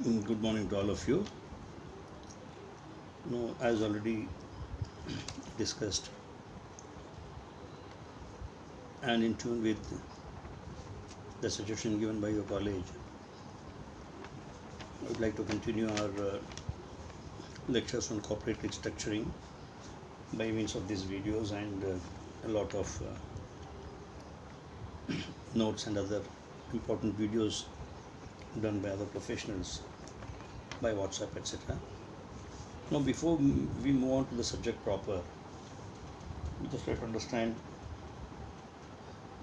Good morning to all of you. As already discussed and in tune with the suggestion given by your college, I would like to continue our lectures on corporate restructuring by means of these videos and a lot of notes and other important videos done by other professionals by WhatsApp, etc. Now, before we move on to the subject proper, we just try to understand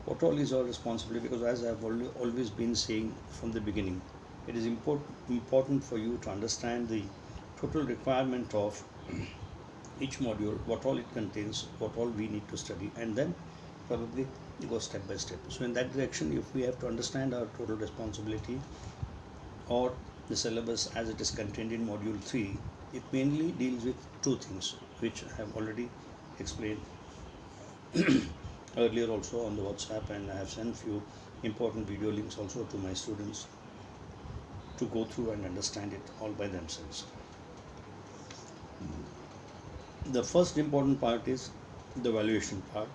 what all is our responsibility, because as I have always been saying from the beginning, it is important for you to understand the total requirement of each module, what all it contains, what all we need to study, and then probably go step by step. So in that direction, if we have to understand our total responsibility or the syllabus as it is contained in module 3, it mainly deals with two things which I have already explained earlier also on the WhatsApp, and I have sent few important video links also to my students to go through and understand it all by themselves. The first important part is the valuation part,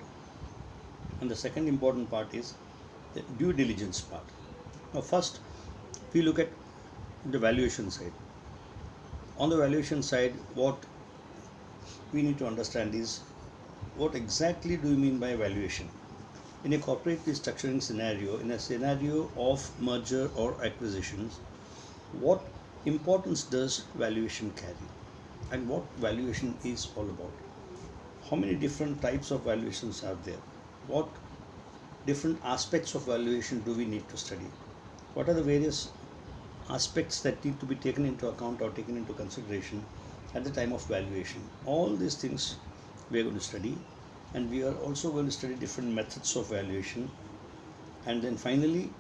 and the second important part is the due diligence part. Now first we look at the valuation side. On the valuation side, what we need to understand is what exactly do you mean by valuation? In a corporate restructuring scenario, in a scenario of merger or acquisitions, what importance does valuation carry, and what valuation is all about? How many different types of valuations are there? What different aspects of valuation do we need to study? What are the various aspects that need to be taken into account or taken into consideration at the time of valuation? All these things we are going to study, and we are also going to study different methods of valuation. And then finally,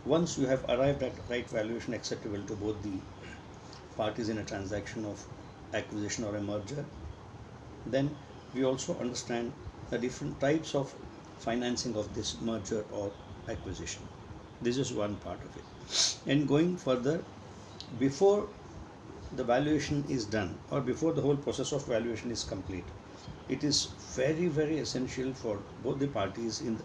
once you have arrived at right valuation acceptable to both the parties in a transaction of acquisition or a merger, then we also understand the different types of financing of this merger or acquisition. This is one part of it. And going further, before the valuation is done or before the whole process of valuation is complete, it is very, very essential for both the parties it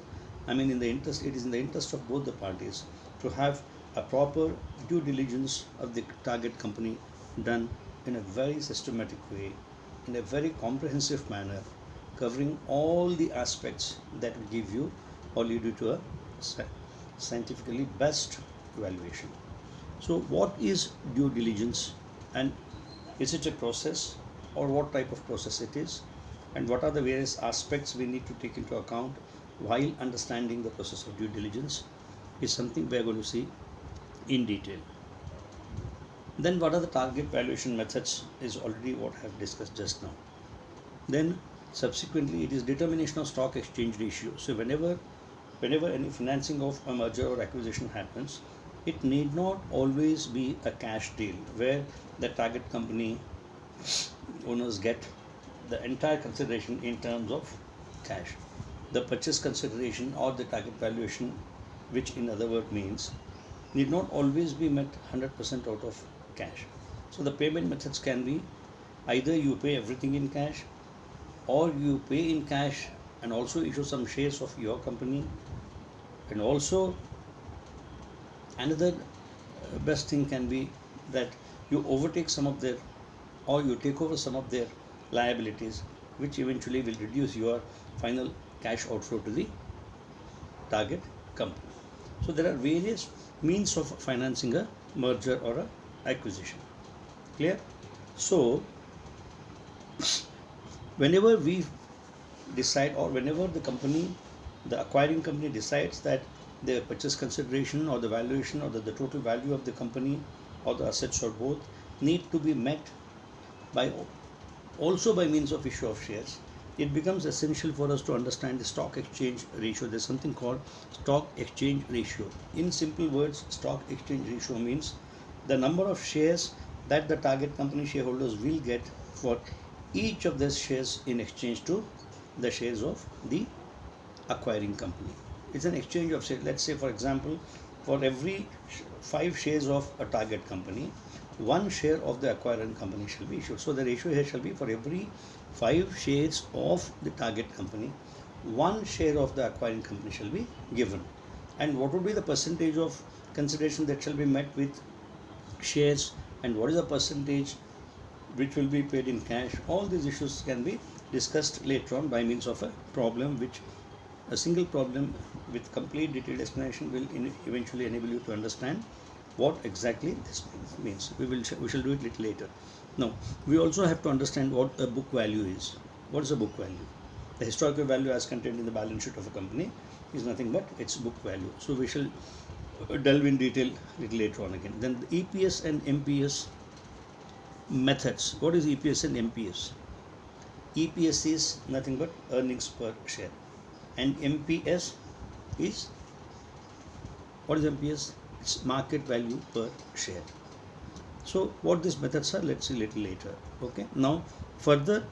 is in the interest of both the parties to have a proper due diligence of the target company done in a very systematic way, in a very comprehensive manner, covering all the aspects that will give you or lead you to a scientifically best valuation. So what is due diligence, and is it a process, or what type of process it is, and what are the various aspects we need to take into account while understanding the process of due diligence, is something we are going to see in detail. Then what are the target valuation methods is already what I have discussed just now. Then subsequently it is determination of stock exchange ratio. So whenever any financing of a merger or acquisition happens, it need not always be a cash deal where the target company owners get the entire consideration in terms of cash. The purchase consideration or the target valuation, which in other words means, need not always be met 100% out of cash. So the payment methods can be either you pay everything in cash, or you pay in cash and also issue some shares of your company, and also another best thing can be that you overtake some of their, or you take over some of their liabilities, which eventually will reduce your final cash outflow to the target company. So there are various means of financing a merger or a acquisition. Clear? So whenever we decide, or whenever the acquiring company decides that the purchase consideration or the valuation or the total value of the company or the assets or both need to be met by means of issue of shares, it becomes essential for us to understand the stock exchange ratio. There's something called stock exchange ratio. In simple words, stock exchange ratio means the number of shares that the target company shareholders will get for each of those shares in exchange to the shares of the acquiring company. It's an exchange of, say, let's say for example for every 5 shares of a target company, 1 share of the acquiring company shall be issued. So the ratio here shall be for every 5 shares of the target company, 1 share of the acquiring company shall be given. And what would be the percentage of consideration that shall be met with shares, and what is the percentage which will be paid in cash? All these issues can be discussed later on by means of a problem, which a single problem with complete detailed explanation will eventually enable you to understand what exactly this means. We shall do it little later. Now we also have to understand what a book value is. What is a book value? The historical value as contained in the balance sheet of a company is nothing but its book value. So we shall delve in detail little later on again. Then the EPS and MPS methods. What is EPS and MPS? EPS is nothing but earnings per share, and MPS is, what is MPS? It's market value per share. So what these methods are, let's see little later. Okay, now further,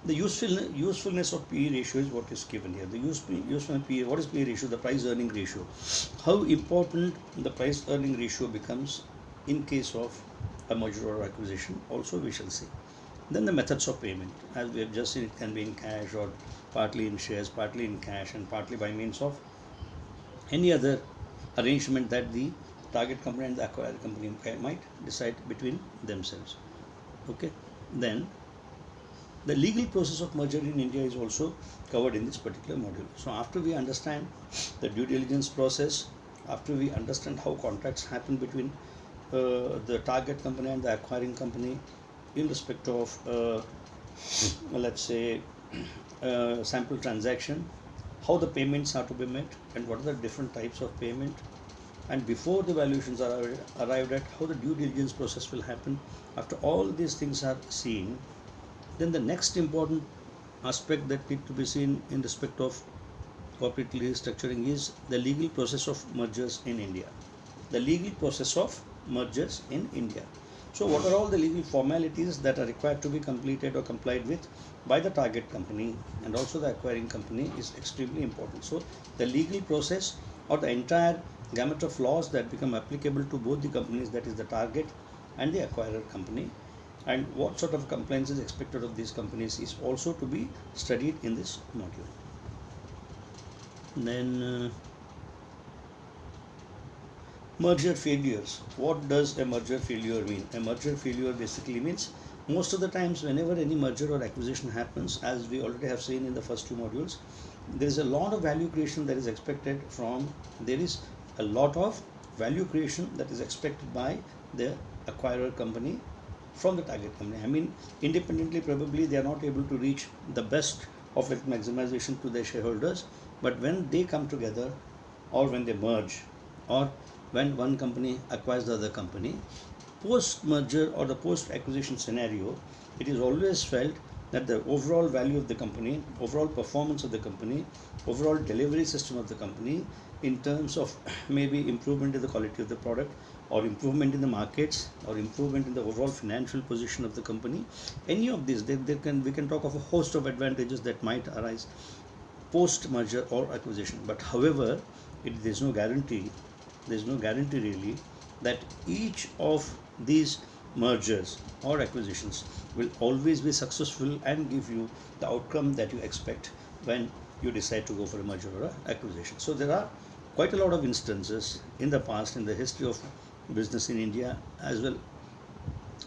the usefulness of PE ratio is what is given here. The usefulness of PE, what is PE ratio? The price earning ratio. How important the price earning ratio becomes in case of a merger or acquisition, also we shall see. Then the methods of payment, as we have just seen, it can be in cash or partly in shares, partly in cash, and partly by means of any other arrangement that the target company and the acquired company might decide between themselves. Okay, then the legal process of merger in India is also covered in this particular module. So after we understand the due diligence process, after we understand how contracts happen between the target company and the acquiring company in respect of let's say sample transaction, how the payments are to be made and what are the different types of payment, and before the valuations are arrived at, how the due diligence process will happen. After all these things are seen, then the next important aspect that need to be seen in respect of corporate restructuring is the legal process of mergers in India. The legal process of mergers in India. So what are all the legal formalities that are required to be completed or complied with by the target company and also the acquiring company is extremely important. So the legal process or the entire gamut of laws that become applicable to both the companies, that is the target and the acquirer company, and what sort of compliance is expected of these companies is also to be studied in this module. Then merger failures. What does a merger failure mean? A merger failure basically means most of the times whenever any merger or acquisition happens, as we already have seen in the first 2 modules, there is a lot of value creation that is expected from, there is a lot of value creation that is expected by the acquirer company from the target company. I mean, independently probably they are not able to reach the best of it maximization to their shareholders, but when they come together or when they merge or when one company acquires the other company, post merger or the post acquisition scenario, it is always felt that the overall value of the company, overall performance of the company, overall delivery system of the company in terms of maybe improvement in the quality of the product or improvement in the markets or improvement in the overall financial position of the company, any of these, we can talk of a host of advantages that might arise post merger or acquisition. But however, there is no guarantee really that each of these mergers or acquisitions will always be successful and give you the outcome that you expect when you decide to go for a merger or an acquisition. So there are quite a lot of instances in the past, in the history of business in India as well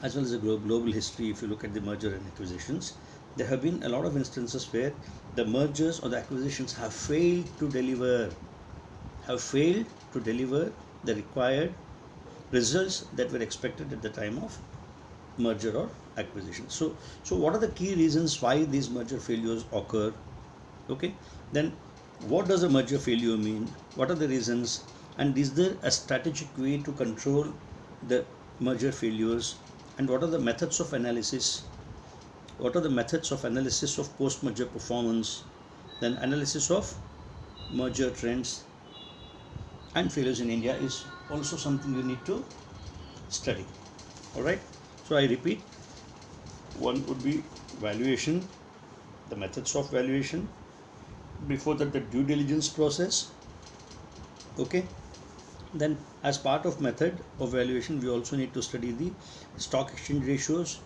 as the global history. If you look at the merger and acquisitions, there have been a lot of instances where the mergers or the acquisitions have failed to deliver the required results that were expected at the time of merger or acquisition. So what are the key reasons why these merger failures occur? Okay, then what does a merger failure mean? What are the reasons? And is there a strategic way to control the merger failures? And what are the methods of analysis? What are the methods of analysis of post-merger performance? Then analysis of merger trends and failures in India is also something you need to study. Alright, so I repeat, one would be valuation, the methods of valuation, before that the due diligence process, okay, Then as part of method of valuation, we also need to study the stock exchange ratios,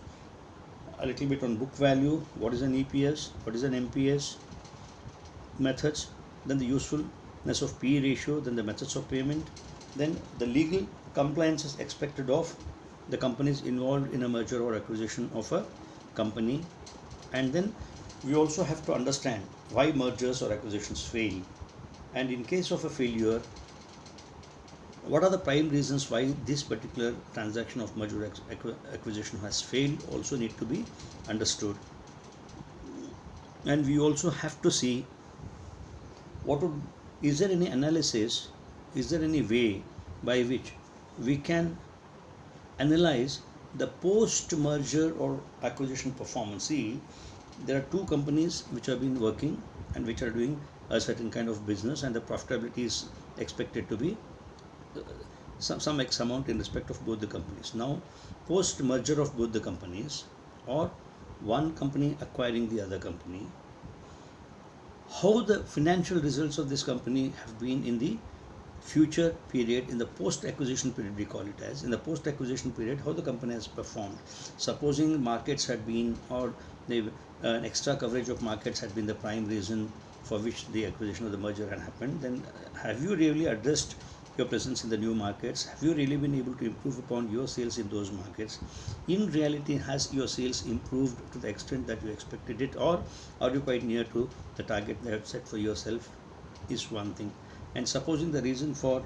a little bit on book value, what is an EPS, what is an MPS, methods, then the usefulness of PE ratio, then the methods of payment, then the legal compliance is expected of the companies involved in a merger or acquisition of a company. And then we also have to understand why mergers or acquisitions fail, and in case of a failure, what are the prime reasons why this particular transaction of merger acquisition has failed also need to be understood. And we also have to see is there any analysis, is there any way by which we can analyze the post merger or acquisition performance. See, there are two companies which have been working and which are doing a certain kind of business, and the profitability is expected to be some X amount in respect of both the companies. Now, post merger of both the companies, or one company acquiring the other company, how the financial results of this company have been in the future period, in the post acquisition period, we call it as, in the post acquisition period, how the company has performed. Supposing markets had been, or an extra coverage of markets had been the prime reason for which the acquisition of the merger had happened, then have you really addressed your presence in the new markets? Have you really been able to improve upon your sales in those markets? In reality, has your sales improved to the extent that you expected it, or are you quite near to the target that you have set for yourself, is one thing. And supposing the reason for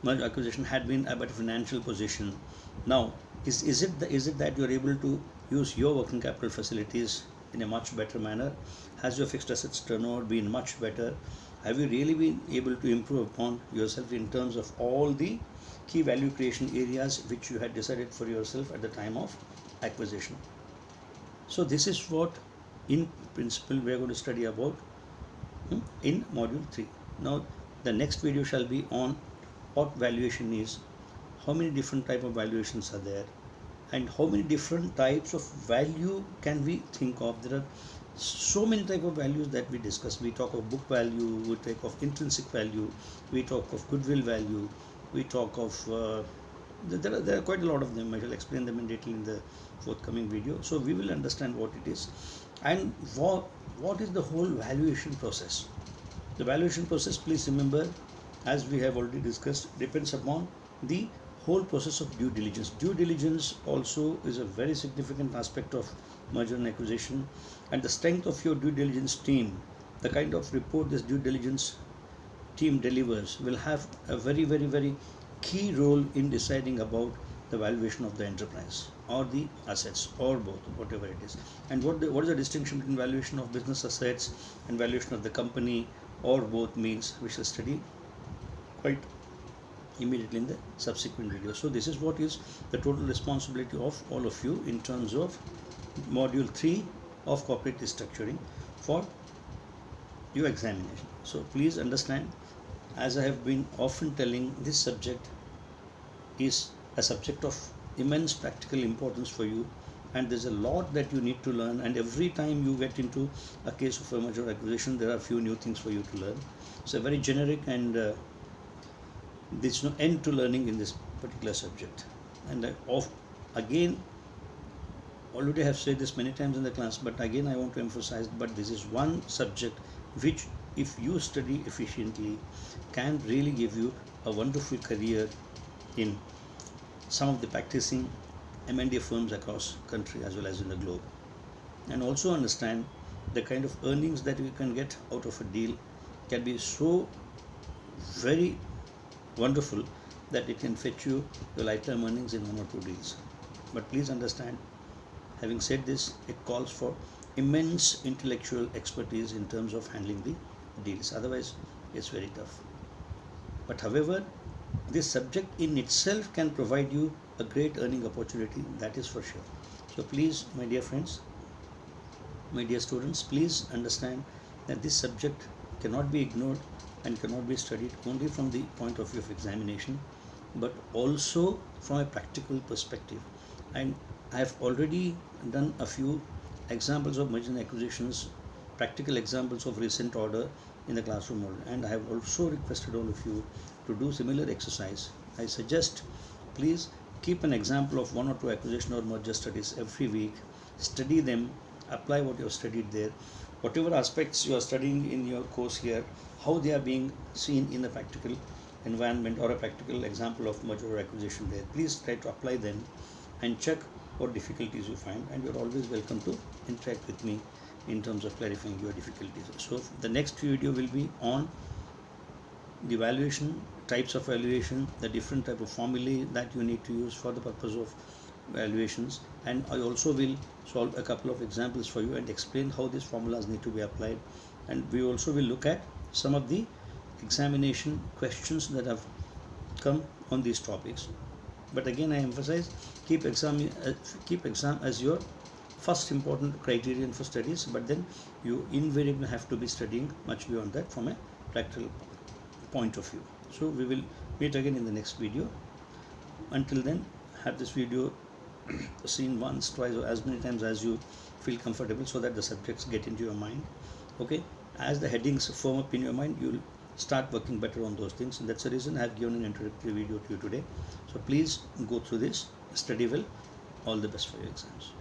merger acquisition had been a better financial position, now is it that you are able to use your working capital facilities in a much better manner? Has your fixed assets turnover been much better? Have you really been able to improve upon yourself in terms of all the key value creation areas which you had decided for yourself at the time of acquisition? So this is what in principle we are going to study about in module 3. Now the next video shall be on what valuation is, how many different type of valuations are there, and how many different types of value can we think of. There are so many type of values that we discuss. We talk of book value, we talk of intrinsic value, we talk of goodwill value, we talk of there are quite a lot of them. I shall explain them in detail in the forthcoming video. So we will understand what it is and what is the whole valuation process. The valuation process, please remember, as we have already discussed, depends upon the whole process of due diligence. Due diligence also is a very significant aspect of merger and acquisition, and the strength of your due diligence team, the kind of report this due diligence team delivers, will have a very key role in deciding about the valuation of the enterprise or the assets, or both, whatever it is. And what is the distinction between valuation of business assets and valuation of the company, or both, means we shall study quite immediately in the subsequent video. So this is what is the total responsibility of all of you in terms of module 3 of corporate restructuring for your examination. So please understand, as I have been often telling, this subject is a subject of immense practical importance for you, and there's a lot that you need to learn, and every time you get into a case of a merger acquisition, there are a few new things for you to learn. So very generic, and there's no end to learning in this particular subject. And again, already have said this many times in the class, but again I want to emphasize, but this is one subject which, if you study efficiently, can really give you a wonderful career in some of the practicing M&A firms across country as well as in the globe. And also understand the kind of earnings that you can get out of a deal can be so very wonderful that it can fetch you your lifetime earnings in 1 or 2 deals. But please understand, having said this, it calls for immense intellectual expertise in terms of handling the deals. Otherwise, it's very tough. But however, this subject in itself can provide you a great earning opportunity, that is for sure. So please, my dear friends, my dear students, please understand that this subject cannot be ignored and cannot be studied only from the point of view of examination, but also from a practical perspective. And I have already done a few examples of merger and acquisitions, practical examples of recent order in the classroom mode. And I have also requested all of you to do similar exercise. I suggest please keep an example of 1 or 2 acquisition or merger studies every week. Study them, apply what you have studied there. Whatever aspects you are studying in your course here, how they are being seen in the practical environment or a practical example of merger or acquisition there. Please try to apply them and check what difficulties you find, and you're always welcome to interact with me in terms of clarifying your difficulties. So the next video will be on the valuation, types of valuation, the different type of formulae that you need to use for the purpose of valuations, and I also will solve a couple of examples for you and explain how these formulas need to be applied. And we also will look at some of the examination questions that have come on these topics. But again, I emphasize, keep exam as your first important criterion for studies, but then you invariably have to be studying much beyond that from a practical point of view. So we will meet again in the next video. Until then, have this video seen once, twice, or as many times as you feel comfortable, so that the subjects get into your mind. Okay, as the headings form up in your mind, you'll start working better on those things, and that's the reason I have given an introductory video to you today. So please go through this, study well. All the best for your exams.